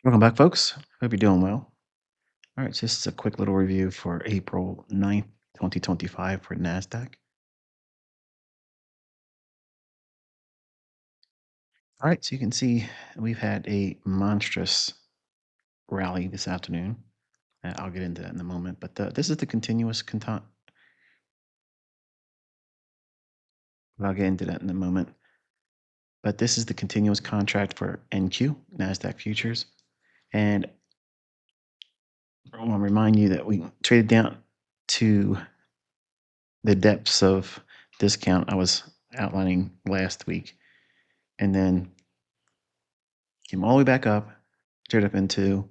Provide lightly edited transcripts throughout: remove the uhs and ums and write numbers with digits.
Welcome back, folks. Hope you're doing well. All right, so this is a quick little review for April 9th, 2025 for NASDAQ. All right, so you can see we've had a monstrous rally this afternoon. I'll get into that in a moment, but this is the continuous I'll get into that in a moment. But this is the continuous contract for NQ, NASDAQ futures. And I want to remind you that we traded down to the depths of discount I was outlining last week. And then came all the way back up, straight up into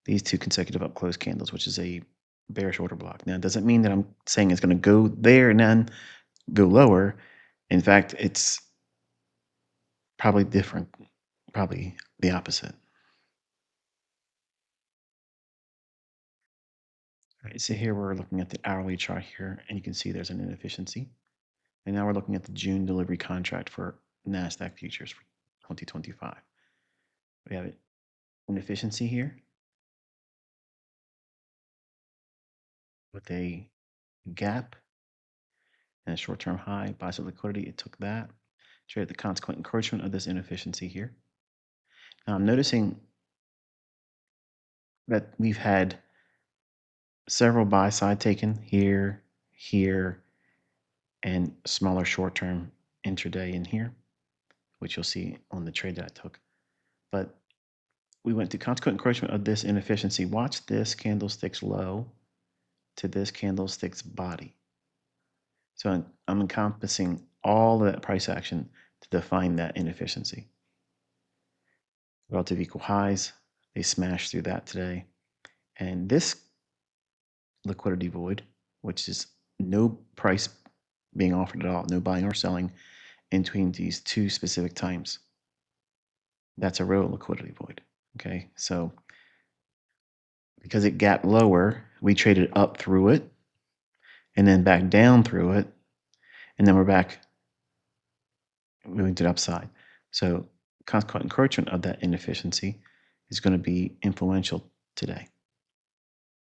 these two consecutive up close candles, which is a bearish order block. Now, it doesn't mean that I'm saying it's going to go there and then go lower. In fact, it's probably different, probably the opposite. All right, so here we're looking at the hourly chart here, and you can see there's an inefficiency. And now we're looking at the June delivery contract for NASDAQ futures for 2025. We have an efficiency here with a gap and a short-term high, buys of liquidity. It took that. Traded the consequent encroachment of this inefficiency here. Now I'm noticing that we've had several buy side taken here, here, and smaller short-term intraday in here, which you'll see on the trade that I took. But we went to consequent encroachment of this inefficiency. Watch this candlestick's low to this candlestick's body. So I'm encompassing all of that price action to define that inefficiency. Relative equal highs, they smashed through that today. And this liquidity void, which is no price being offered at all, no buying or selling in between these two specific times. That's a real liquidity void. Okay, so because it gapped lower, we traded up through it and then back down through it, and then we're back moving to the upside. So consequent encroachment of that inefficiency is going to be influential today.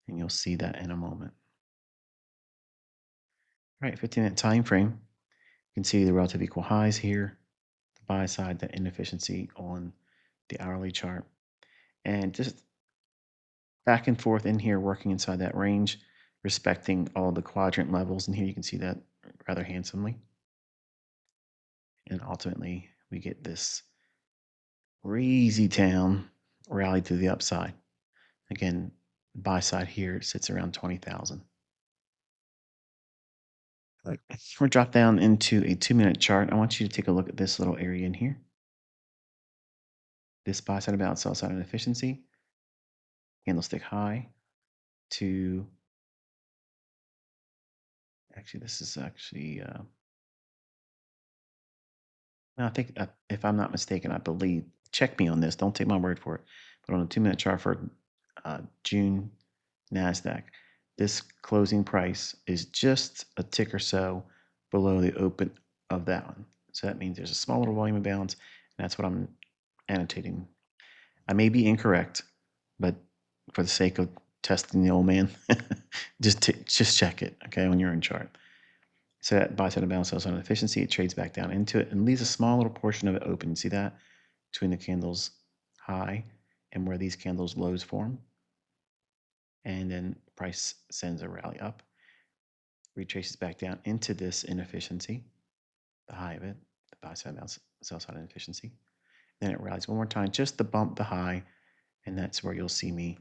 And you'll see that in a moment. All right, 15-minute time frame. You can see the relative equal highs here, the buy side, the inefficiency on the hourly chart. And just back and forth in here, working inside that range, respecting all the quadrant levels. And here you can see that rather handsomely. And ultimately, we get this crazy town rally to the upside. Again, buy side here sits around 20,000. We're dropped down into a 2-minute chart. I want you to take a look at this little area in here. This buy side about sell side inefficiency, candlestick high to actually this is actually no, I think if I'm not mistaken, I believe check me on this. Don't take my word for it. But on a 2-minute chart for June NASDAQ, this closing price is just a tick or so below the open of that one. So that means there's a small little volume imbalance, and that's what I'm annotating. I may be incorrect, but for the sake of testing the old man, just check it, okay, when you're in chart. So that buy side imbalance sells on efficiency, it trades back down into it and leaves a small little portion of it open. You see that between the candles high and where these candles lows form, and then price sends a rally up, retraces back down into this inefficiency, the high of it, the buy side imbalance sell side inefficiency. Then it rallies one more time just to bump the high, and that's where you'll see me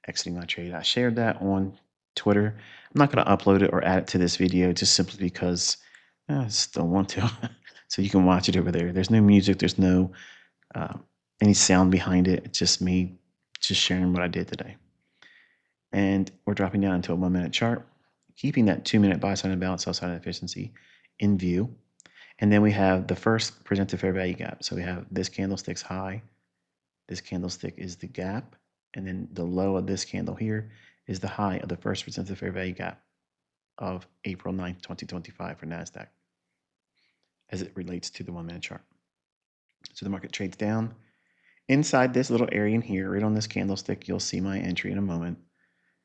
exiting my trade. I shared that on Twitter. I'm not going to upload it or add it to this video just simply because I just don't want to. So you can watch it over there. There's no music. There's no any sound behind it. It's just me just sharing what I did today. And we're dropping down into a 1-minute chart, keeping that 2-minute buy side imbalance, sell side efficiency in view. And then we have the first presented fair value gap. So we have this candlestick's high. This candlestick is the gap. And then the low of this candle here is the high of the first presented fair value gap of April 9th, 2025 for NASDAQ as it relates to the 1-minute chart. So the market trades down Inside this little area in here, right on this candlestick, you'll see my entry in a moment.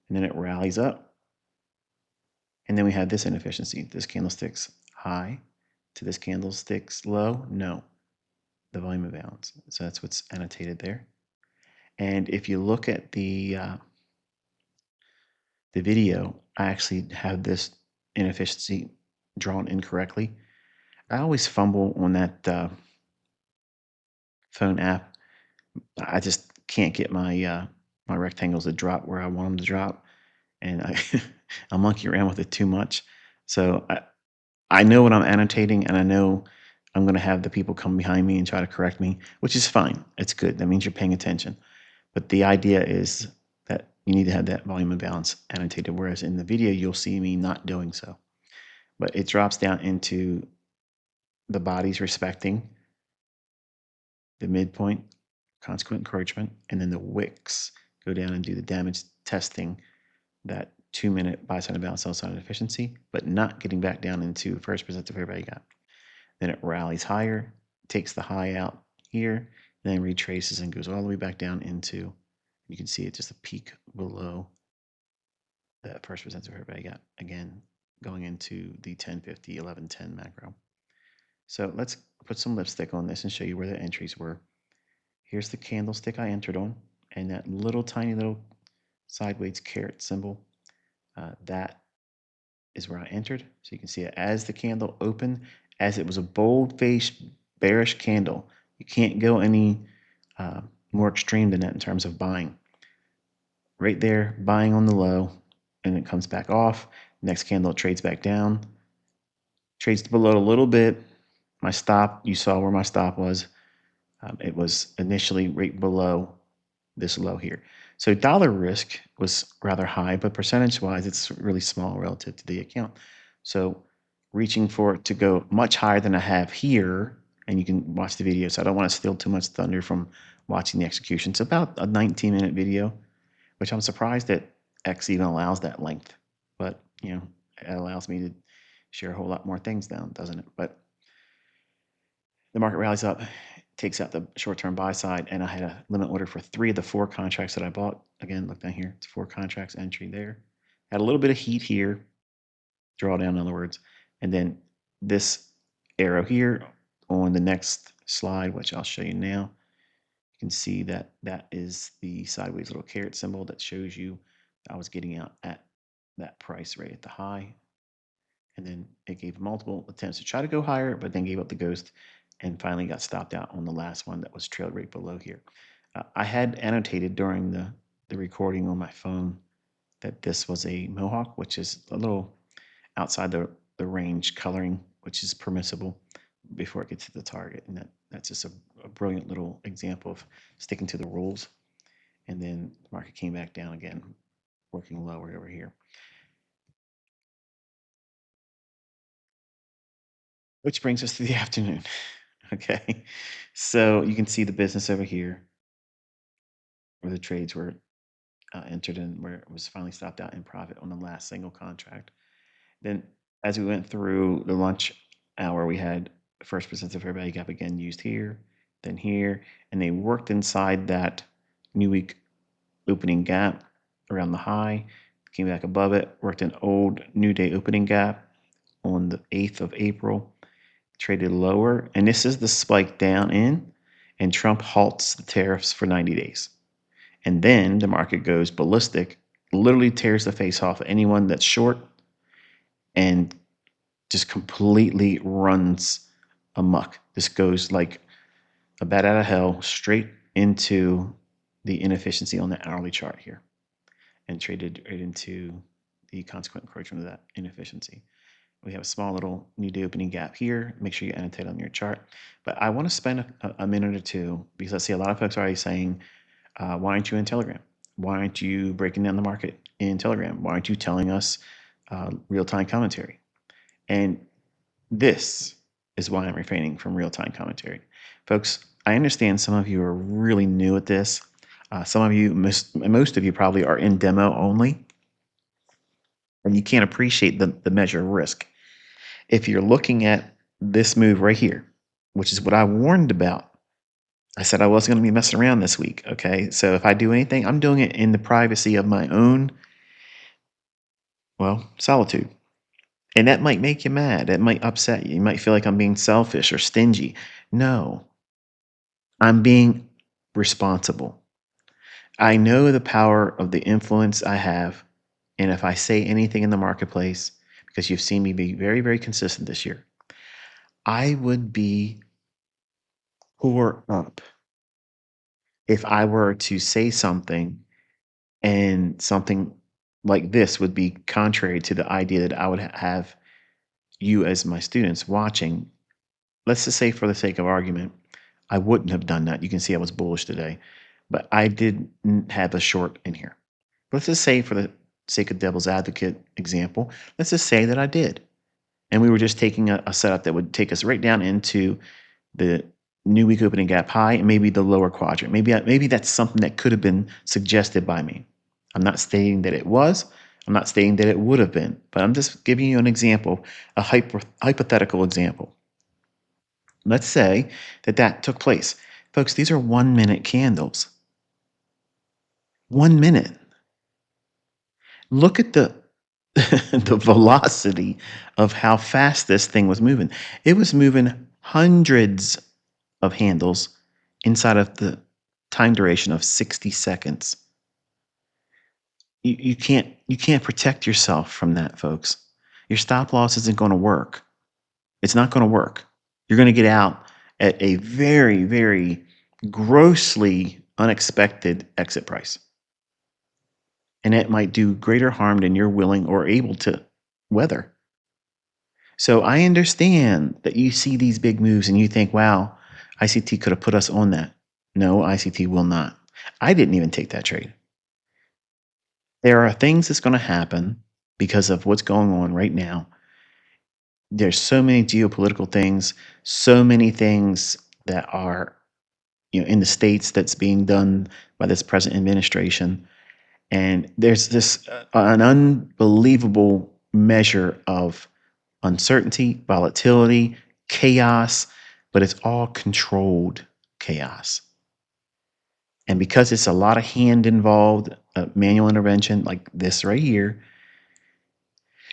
And then it rallies up. And then we have this inefficiency. This candlestick's high to this candlestick's low. No, the volume imbalance. So that's what's annotated there. And if you look at the video, I actually have this inefficiency drawn incorrectly. I always fumble on that phone app. I just can't get my rectangles to drop where I want them to drop, and I monkey around with it too much. So I know what I'm annotating, and I know I'm going to have the people come behind me and try to correct me, which is fine. It's good. That means you're paying attention. But the idea is that you need to have that volume imbalance annotated, whereas in the video, you'll see me not doing so. But it drops down into the bodies respecting the midpoint, consequent encouragement, and then the wicks go down and do the damage testing, that 2-minute buy side imbalance, sell side inefficiency, but not getting back down into first presented fair value gap. Then it rallies higher, takes the high out here, then retraces and goes all the way back down into, you can see it just a peak below that first presented fair value gap, again, going into the 1050, 1110 macro. So let's put some lipstick on this and show you where the entries were. Here's the candlestick I entered on, and that little tiny little sideways caret symbol, that is where I entered. So you can see it as the candle opened, as it was a bold-faced bearish candle. You can't go any more extreme than that in terms of buying. Right there, buying on the low, and it comes back off. Next candle, it trades back down, trades below a little bit. My stop, you saw where my stop was. It was initially right below this low here. So dollar risk was rather high, but percentage-wise, it's really small relative to the account. So reaching for it to go much higher than I have here, and you can watch the video, so I don't want to steal too much thunder from watching the execution. It's about a 19-minute video, which I'm surprised that X even allows that length. But, you know, it allows me to share a whole lot more things now, doesn't it? But the market rallies up, takes out the short-term buy side, and I had a limit order for 3 of the 4 contracts that I bought. Again, look down here. It's 4 contracts entry there. Had a little bit of heat here, drawdown in other words, and then this arrow here on the next slide, which I'll show you now. You can see that that is the sideways little caret symbol that shows you I was getting out at that price right at the high. And then it gave multiple attempts to try to go higher, but then gave up the ghost and finally got stopped out on the last one that was trailed right below here. I had annotated during the recording on my phone that this was a mohawk, which is a little outside the range coloring, which is permissible before it gets to the target. And that's just a brilliant little example of sticking to the rules. And then the market came back down again, working lower over here. Which brings us to the afternoon. Okay. So you can see the business over here where the trades were entered in, where it was finally stopped out in profit on the last single contract. Then as we went through the lunch hour, we had first percent fair value gap again used here, then here, and they worked inside that new week opening gap around the high, came back above it, worked an old new day opening gap on the 8th of April, traded lower, and this is the spike down in, and Trump halts the tariffs for 90 days. And then the market goes ballistic, literally tears the face off anyone that's short, and just completely runs amok. This goes like a bat out of hell straight into the inefficiency on the hourly chart here and traded right into the consequent encroachment of that inefficiency. We have a small little new day opening gap here. Make sure you annotate on your chart. But I want to spend a minute or two because I see a lot of folks already saying, why aren't you in Telegram? Why aren't you breaking down the market in Telegram? Why aren't you telling us real-time commentary? And this is why I'm refraining from real-time commentary. Folks, I understand some of you are really new at this. Some of you, most of you probably are in demo only, and you can't appreciate the measure of risk. If you're looking at this move right here, which is what I warned about I said I wasn't going to be messing around this week. Okay. So if I do anything, I'm doing it in the privacy of my own, well, solitude. And that might make you mad. That might upset you. You might feel like I'm being selfish or stingy. No, I'm being responsible. I know the power of the influence I have. And if I say anything in the marketplace, because you've seen me be very, very consistent this year, I would be tore up if I were to say something and something like this would be contrary to the idea that I would have you as my students watching. Let's just say, for the sake of argument, I wouldn't have done that. You can see I was bullish today, but I didn't have a short in here. Let's just say, for the sake of devil's advocate example, let's just say that I did. And we were just taking a setup that would take us right down into the new week opening gap high and maybe the lower quadrant. Maybe that's something that could have been suggested by me. I'm not stating that it was. I'm not stating that it would have been, but I'm just giving you an example, a hypothetical example. Let's say that that took place. Folks, these are 1 minute candles. 1 minute. Look at the the velocity of how fast this thing was moving. It was moving hundreds of handles inside of the time duration of 60 seconds. You can't protect yourself from that, folks. Your stop loss isn't going to work. It's not going to work. You're going to get out at a very, very grossly unexpected exit price. And it might do greater harm than you're willing or able to weather. So I understand that you see these big moves and you think, wow, ICT could have put us on that. No, ICT will not. I didn't even take that trade. There are things that's going to happen because of what's going on right now. There's so many geopolitical things, so many things that are, in the states that's being done by this present administration. And there's this an unbelievable measure of uncertainty, volatility, chaos, but it's all controlled chaos. And because it's a lot of hand involved, manual intervention like this right here,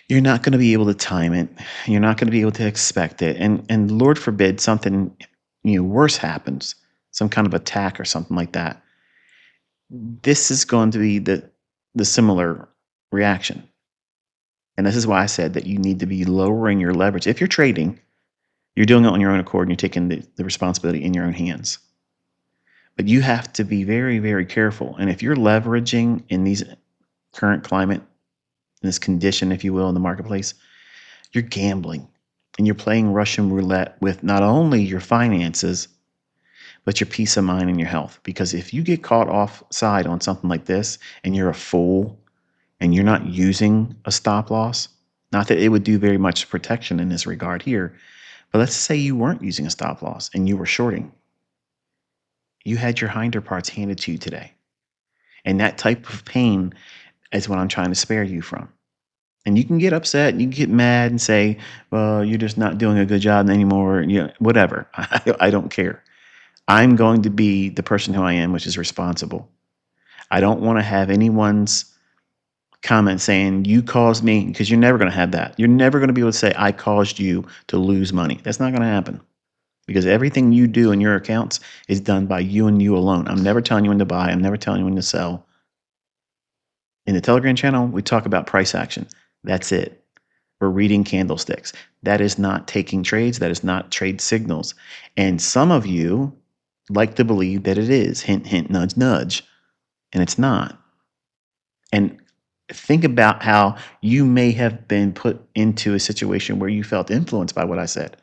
you're not going to be able to time it. You're not going to be able to expect it. And Lord forbid something worse happens, some kind of attack or something like that. This is going to be the similar reaction. And this is why I said that you need to be lowering your leverage. If you're trading, you're doing it on your own accord and you're taking the responsibility in your own hands. But you have to be very, very careful. And if you're leveraging in these current climate, in this condition, if you will, in the marketplace, you're gambling and you're playing Russian roulette with not only your finances, but your peace of mind and your health. Because if you get caught offside on something like this and you're a fool and you're not using a stop loss, not that it would do very much protection in this regard here, but let's say you weren't using a stop loss and you were shorting. You had your hinder parts handed to you today. And that type of pain is what I'm trying to spare you from. And you can get upset and you can get mad and say, well, you're just not doing a good job anymore. Whatever. I don't care. I'm going to be the person who I am, which is responsible. I don't want to have anyone's comment saying you caused me, because you're never going to have that. You're never going to be able to say I caused you to lose money. That's not going to happen, because everything you do in your accounts is done by you and you alone. I'm never telling you when to buy. I'm never telling you when to sell. In the Telegram channel, we talk about price action. That's it. We're reading candlesticks. That is not taking trades. That is not trade signals. And some of you like to believe that it is. Hint, hint, nudge, nudge. And it's not. And think about how you may have been put into a situation where you felt influenced by what I said.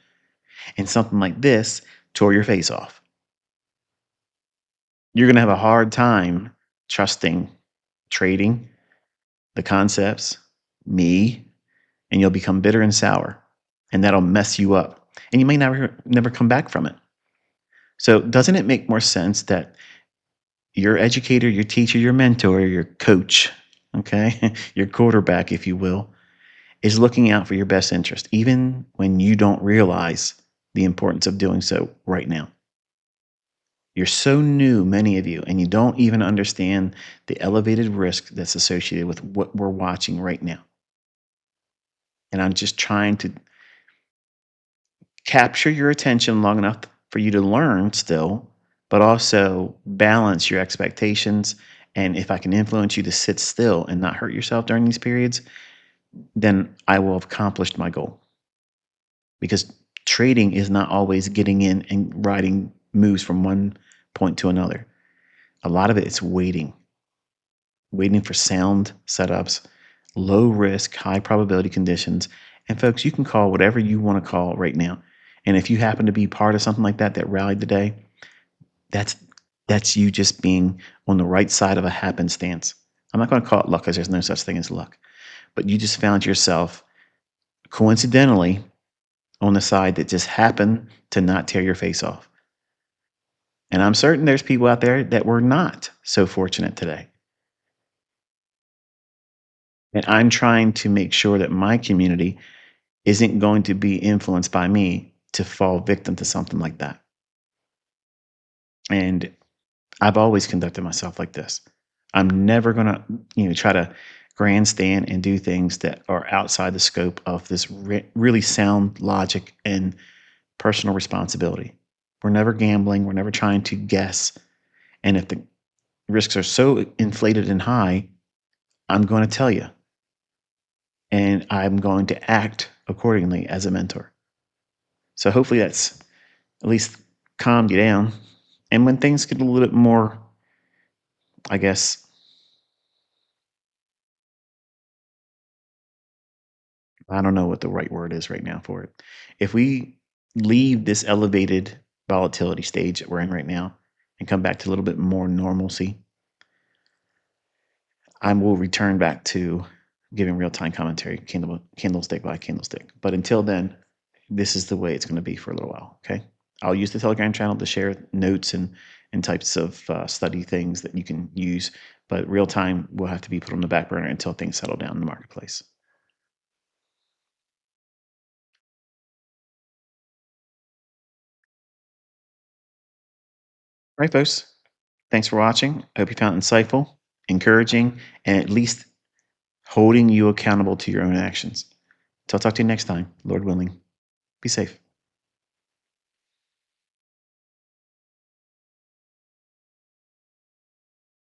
And something like this tore your face off. You're going to have a hard time trusting trading, the concepts, me, and you'll become bitter and sour. And that'll mess you up. And you may never come back from it. So doesn't it make more sense that your educator, your teacher, your mentor, your coach, okay, your quarterback, if you will, is looking out for your best interest, even when you don't realize the importance of doing so right now? You're so new, many of you, and you don't even understand the elevated risk that's associated with what we're watching right now. And I'm just trying to capture your attention long enough for you to learn still, but also balance your expectations. And if I can influence you to sit still and not hurt yourself during these periods, then I will have accomplished my goal. Because trading is not always getting in and riding moves from one point to another. A lot of it is waiting for sound setups, low risk, high probability conditions. And folks, you can call whatever you want to call right now. And if you happen to be part of something like that that rallied today, that's that's you just being on the right side of a happenstance. I'm not going to call it luck because there's no such thing as luck. But you just found yourself coincidentally on the side that just happened to not tear your face off. And I'm certain there's people out there that were not so fortunate today. And I'm trying to make sure that my community isn't going to be influenced by me to fall victim to something like that. And I've always conducted myself like this. I'm never going to, try to grandstand and do things that are outside the scope of this really sound logic and personal responsibility. We're never gambling. We're never trying to guess. And if the risks are so inflated and high, I'm going to tell you. And I'm going to act accordingly as a mentor. So hopefully that's at least calmed you down. And when things get a little bit more, I guess, I don't know what the right word is right now for it. If we leave this elevated volatility stage that we're in right now and come back to a little bit more normalcy, I will return back to giving real-time commentary, candlestick by candlestick. But until then, this is the way it's going to be for a little while. Okay. I'll use the Telegram channel to share notes and types of study things that you can use. But real time will have to be put on the back burner until things settle down in the marketplace. All right, folks. Thanks for watching. I hope you found it insightful, encouraging, and at least holding you accountable to your own actions. Till I talk to you next time, Lord willing. Be safe.